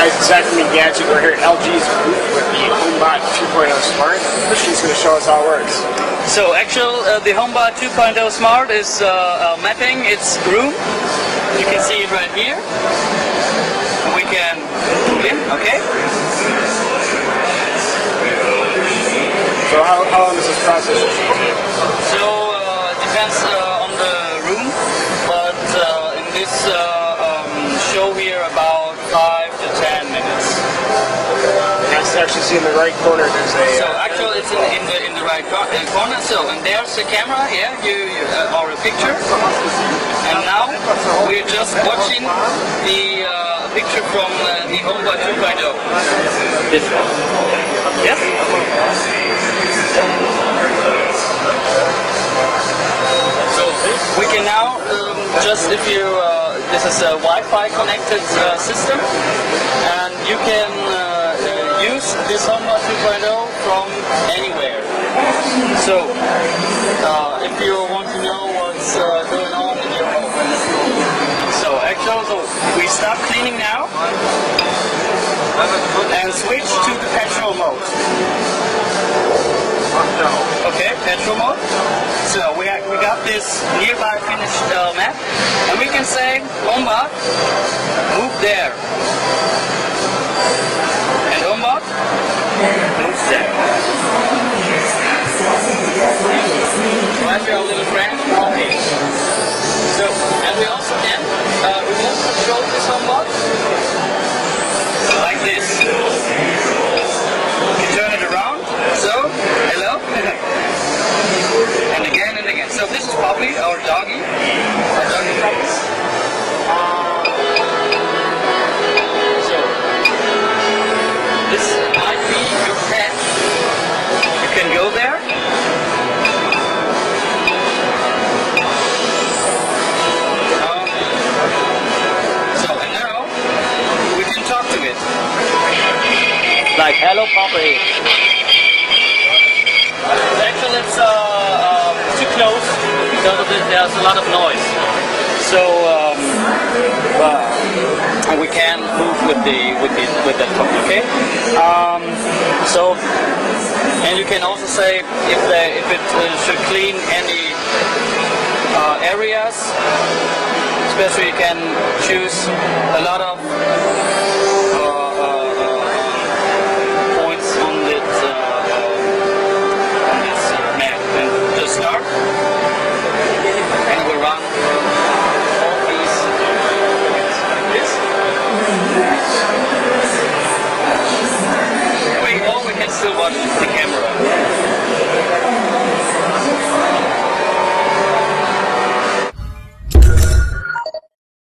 guys, it's Zach from Ming Gadget. We're here at LG's booth with the HomeBot 2.0 Smart. Christian's going to show us how it works. So the HomeBot 2.0 Smart is mapping its room. You can see it right here. We can move in, okay? So how long does this process take? So it depends on the room, but in this show here about 5 to 10 minutes. And I actually see in the right corner there's a... So actually it's in the right corner. So and there's the camera, yeah, or a picture. And now we're just watching the picture from the HomeBot 2.0. This one. Yes. So we can now just if you this is a Wi-Fi connected system, and you can use this HomeBot 2.0 from anywhere. So if you want to know what's going on in your home, so actually we stop cleaning now and switch to the petrol mode. Okay, petrol mode. So we got this nearby finished map, and we can say, HomeBot, move there. And HomeBot moves there. Right here, our little friend. Okay. So, and we also can remote control this HomeBot like this. You can turn it around. So, hello. And again and again. So this is Poppy, our doggy. Our doggy Poppy. So this might be your pet. You can go there. So and now we can talk to it. Like hello Poppy. Actually, it's too close because of it, there's a lot of noise. So we can move with the top. Okay. So and you can also say if it should clean any areas. Especially, you can choose a lot of points on it. Start, and we run all these like this. We can still watch the